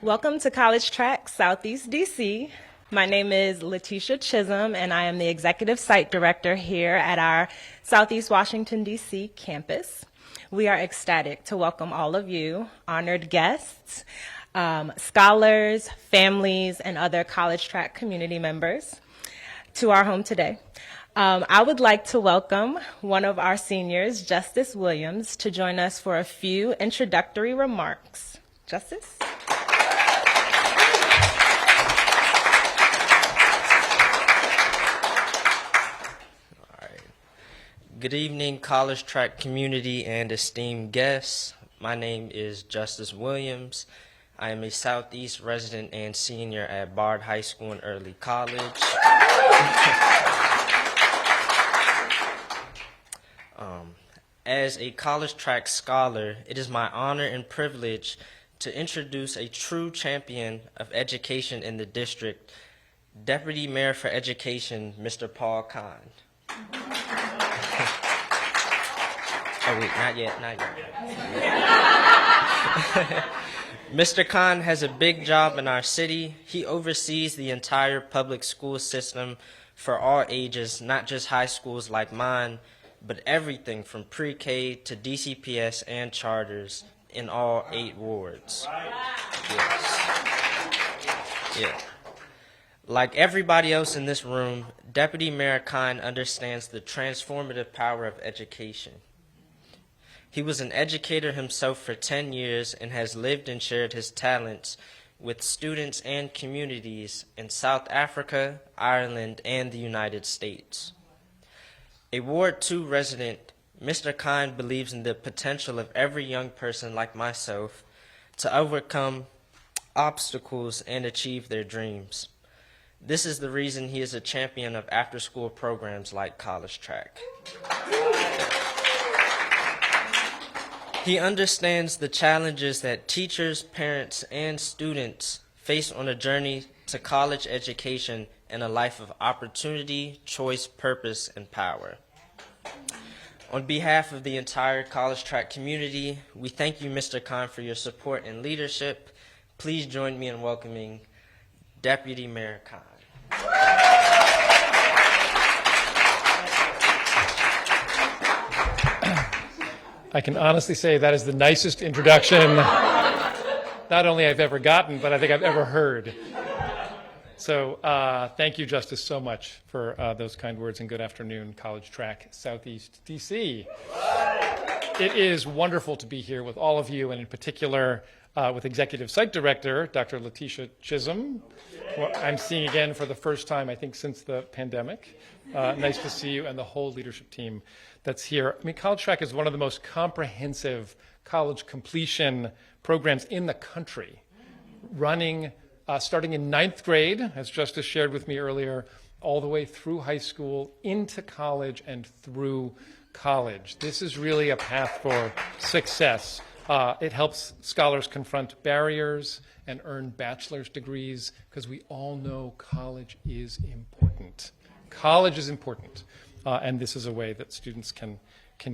Welcome to College Track Southeast DC. My name is Letitia Chisholm, and I am the Executive Site Director here at our Southeast Washington, D.C. campus. We are ecstatic to welcome all of you, honored guests, scholars, families, and other College Track community members to our home today. I would like to welcome one of our seniors, Justice Williams, to join us for a few introductory remarks. Justice? Good evening, College Track community and esteemed guests. My name is Justice Williams. I am a Southeast resident and senior at Bard High School and Early College. As a College Track scholar, it is my honor and privilege to introduce a true champion of education in the district, Deputy Mayor for Education, Mr. Paul Kahn. Oh, wait, not yet. Mr. Kahn has a big job in our city. He oversees the entire public school system for all ages, not just high schools like mine, but everything from pre-K to DCPS and charters in all 8 wards. Yes. Yeah. Like everybody else in this room, Deputy Mayor Kahn understands the transformative power of education. He was an educator himself for 10 years and has lived and shared his talents with students and communities in South Africa, Ireland, and the United States. A Ward 2 resident, Mr. Kahn believes in the potential of every young person like myself to overcome obstacles and achieve their dreams. This is the reason he is a champion of after-school programs like College Track. He understands the challenges that teachers, parents, and students face on a journey to college education and a life of opportunity, choice, purpose, and power. On behalf of the entire College Track community, we thank you, Mr. Kahn, for your support and leadership. Please join me in welcoming Deputy Mayor Kahn. I can honestly say that is the nicest introduction not only I've ever gotten, but I think I've ever heard. So thank you, Justice, so much for those kind words, and good afternoon, College Track Southeast DC. It is wonderful to be here with all of you, and in particular with Executive Site Director, Dr. Letitia Chisholm, who I'm seeing again for the first time, I think, since the pandemic. Nice to see you and the whole leadership team that's here. I mean, College Track is one of the most comprehensive college completion programs in the country, running starting in 9th grade, as Justice shared with me earlier, all the way through high school, into college, and through college. This is really a path for success. It helps scholars confront barriers and earn bachelor's degrees, because we all know college is important. College is important, and this is a way that students can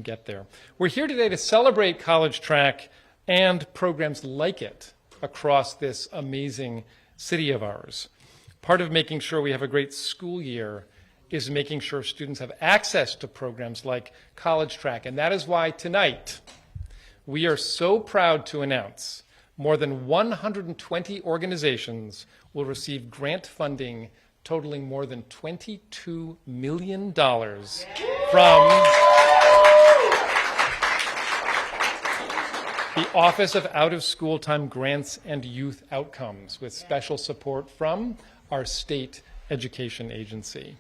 get there. We're here today to celebrate College Track and programs like it across this amazing city of ours. Part of making sure we have a great school year is making sure students have access to programs like College Track, and that is why tonight we are so proud to announce more than 120 organizations will receive grant funding totaling more than $22 million from the Office of Out-of-School Time Grants and Youth Outcomes, with special support from our state education agency.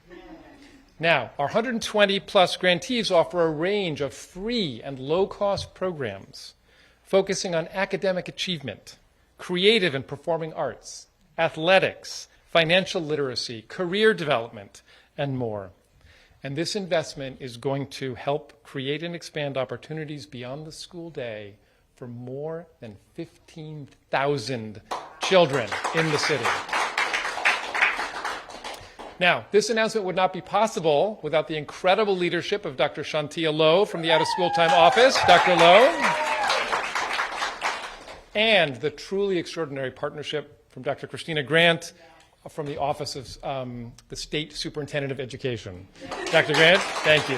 Now, our 120-plus grantees offer a range of free and low-cost programs focusing on academic achievement, creative and performing arts, athletics, financial literacy, career development, and more. And this investment is going to help create and expand opportunities beyond the school day for more than 15,000 children in the city. Now, this announcement would not be possible without the incredible leadership of Dr. Shantia Lowe from the Out of School Time Office. Dr. Lowe. and the truly extraordinary partnership from Dr. Christina Grant from the Office of the State Superintendent of Education. Dr. Grant, thank you.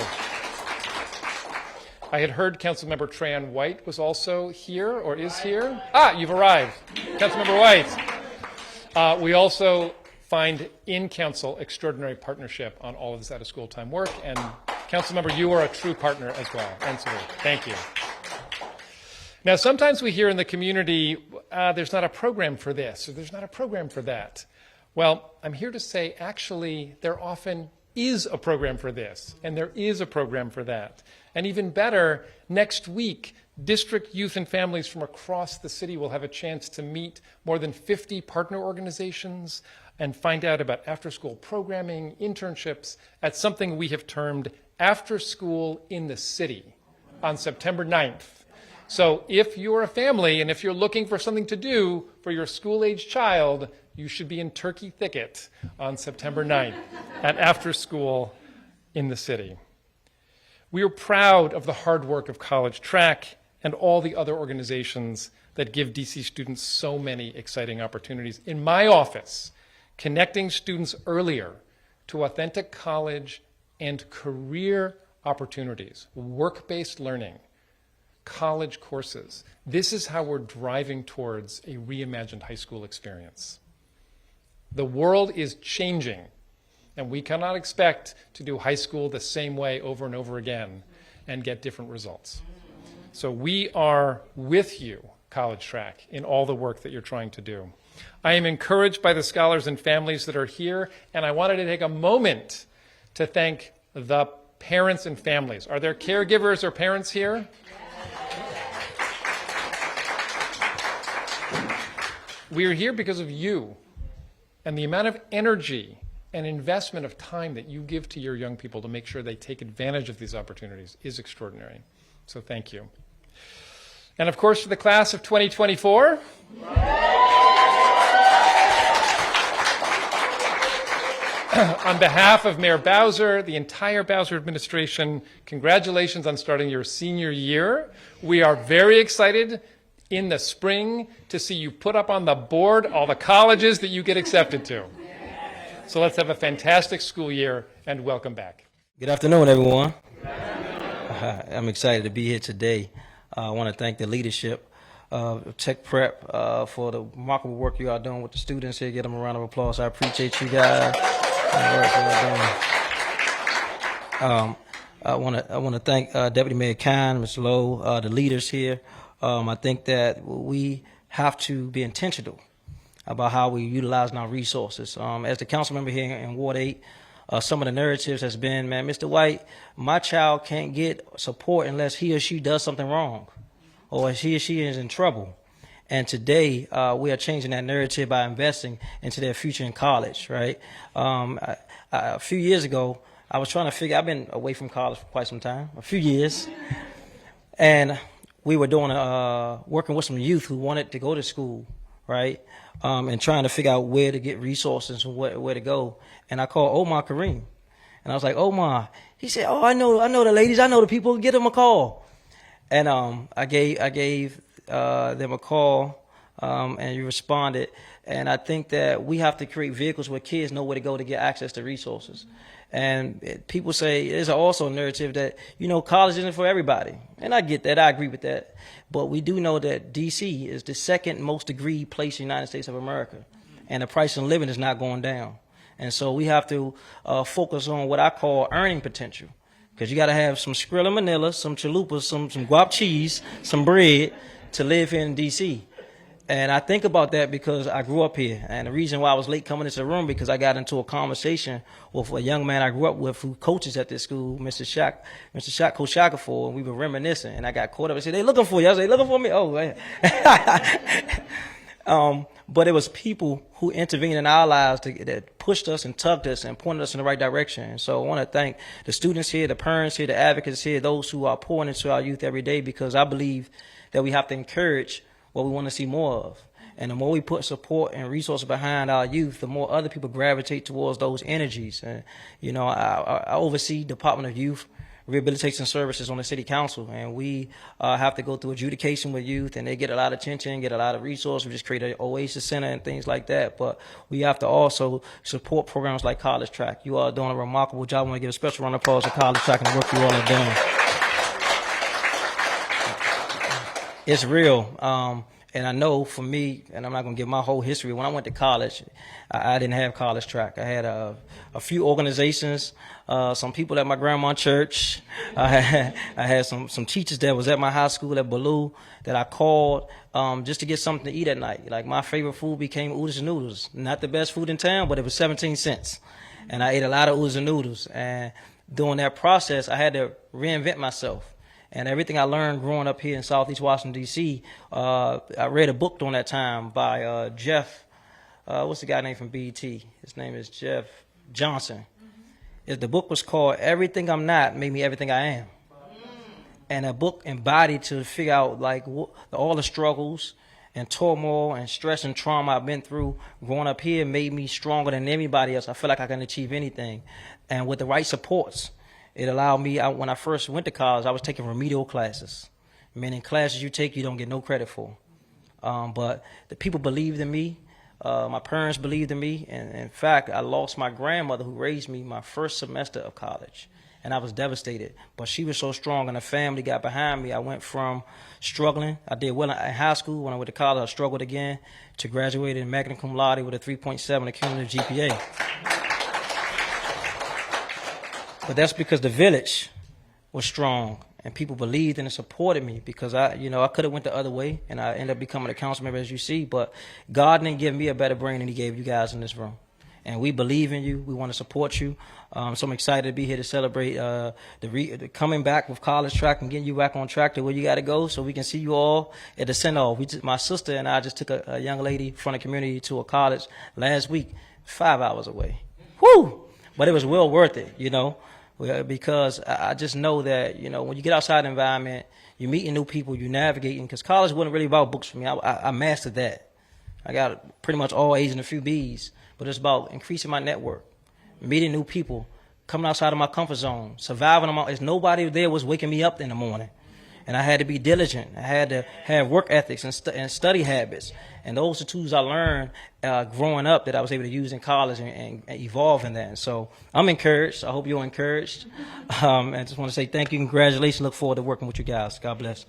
I had heard Councilmember Tran White was also here, or is here. You've arrived. Councilmember White. We also find in council extraordinary partnership on all of this out-of-school time work, and Councilmember, you are a true partner as well. And so, thank you. Now, sometimes we hear in the community, there's not a program for this, or there's not a program for that. Well, I'm here to say, actually, there often is a program for this, and there is a program for that. And even better, next week, district youth and families from across the city will have a chance to meet more than 50 partner organizations and find out about after-school programming, internships, at something we have termed After School in the City on September 9th. So if you're a family and if you're looking for something to do for your school-age child, you should be in Turkey Thicket on September 9th at After School in the City. We are proud of the hard work of College Track and all the other organizations that give DC students so many exciting opportunities. In my office, connecting students earlier to authentic college and career opportunities, work-based learning, college courses. This is how we're driving towards a reimagined high school experience. The world is changing, and we cannot expect to do high school the same way over and over again and get different results. So we are with you, College Track, in all the work that you're trying to do. I am encouraged by the scholars and families that are here, and I wanted to take a moment to thank the parents and families. Are there caregivers or parents here? We are here because of you and the amount of energy and investment of time that you give to your young people to make sure they take advantage of these opportunities is extraordinary. So thank you. And of course, for the class of 2024, on behalf of Mayor Bowser, the entire Bowser administration, congratulations on starting your senior year. We are very excited in the spring to see you put up on the board all the colleges that you get accepted to. So let's have a fantastic school year and welcome back. Good afternoon, everyone. I'm excited to be here today. I want to thank the leadership of Tech Prep for the remarkable work you are doing with the students here. Give them a round of applause. I appreciate you guys. I want to thank Deputy Mayor Kine, Ms. Lowe, the leaders here. I think that we have to be intentional about how we utilize our resources. As the council member here in Ward 8, some of the narratives has been, man, Mr. White, my child can't get support unless he or she does something wrong or he or she is in trouble. And today, we are changing that narrative by investing into their future in college, right? A few years ago, I was trying to figure, I've been away from college for quite some time, a few years, and we were doing working with some youth who wanted to go to school, right? And trying to figure out where to get resources and where to go. And I called Omar Kareem, and I was like, Omar. He said, "Oh, I know the ladies, I know the people. Get them a call." And I gave them a call, and you responded. And I think that we have to create vehicles where kids know where to go to get access to resources. And people say there's also a narrative that, college isn't for everybody. And I get that. I agree with that. But we do know that D.C. is the second most degreed place in the United States of America. And the price of living is not going down. And so we have to focus on what I call earning potential. Because you got to have some Skrilla Manila, some chalupas, some guap cheese, some bread to live here in D.C. And I think about that because I grew up here. And the reason why I was late coming into the room because I got into a conversation with a young man I grew up with who coaches at this school, Mr. Shaq, Coach Shackelford, and we were reminiscing. And I got caught up and said, "They looking for you." I said, "They looking for me?" Oh, man. But it was people who intervened in our lives that pushed us and tugged us and pointed us in the right direction. And so I want to thank the students here, the parents here, the advocates here, those who are pouring into our youth every day, because I believe that we have to encourage what we want to see more of. And the more we put support and resources behind our youth, the more other people gravitate towards those energies. And, I oversee Department of Youth, rehabilitation services on the city council, and we have to go through adjudication with youth, and they get a lot of attention, get a lot of resources. We just create an Oasis Center and things like that, but we have to also support programs like College Track. You all are doing a remarkable job. I want to give a special round of applause to College Track and the work you all are doing. It's real. And I know for me, and I'm not going to give my whole history, when I went to college, I didn't have College Track. I had a few organizations, some people at my grandma's church. I had some teachers that was at my high school at Ballou that I called just to get something to eat at night. Like my favorite food became oodles and noodles. Not the best food in town, but it was 17 cents. And I ate a lot of oodles and noodles. And during that process, I had to reinvent myself. And everything I learned growing up here in Southeast Washington, D.C., I read a book during that time by Jeff, what's the guy name from BET? His name is Jeff Johnson. The book was called Everything I'm Not Made Me Everything I Am. And that book embodied to figure out like all the struggles and turmoil and stress and trauma I've been through growing up here made me stronger than anybody else. I feel like I can achieve anything. And with the right supports, it allowed me, when I first went to college, I was taking remedial classes, meaning classes you take you don't get no credit for. But the people believed in me. My parents believed in me. And in fact, I lost my grandmother who raised me my first semester of college. And I was devastated. But she was so strong and the family got behind me. I went from struggling. I did well in high school. When I went to college, I struggled again to graduate in magna cum laude with a 3.7 accumulative GPA. But that's because the village was strong and people believed and supported me because I could have went the other way and I ended up becoming a council member as you see, but God didn't give me a better brain than he gave you guys in this room. And we believe in you. We want to support you. So I'm excited to be here to celebrate the coming back with College Track and getting you back on track to where you got to go so we can see you all at the send-off. My sister and I just took a young lady from the community to a college last week, 5 hours away. Woo! But it was well worth it, because I just know that, when you get outside the environment, you're meeting new people, you're navigating, because college wasn't really about books for me. I mastered that. I got pretty much all A's and a few B's, but it's about increasing my network, meeting new people, coming outside of my comfort zone, surviving. There's nobody there was waking me up in the morning. And I had to be diligent. I had to have work ethics and study habits. And those are tools I learned growing up that I was able to use in college and evolve in that. And so I'm encouraged. I hope you're encouraged. I just want to say thank you, congratulations. Look forward to working with you guys. God bless.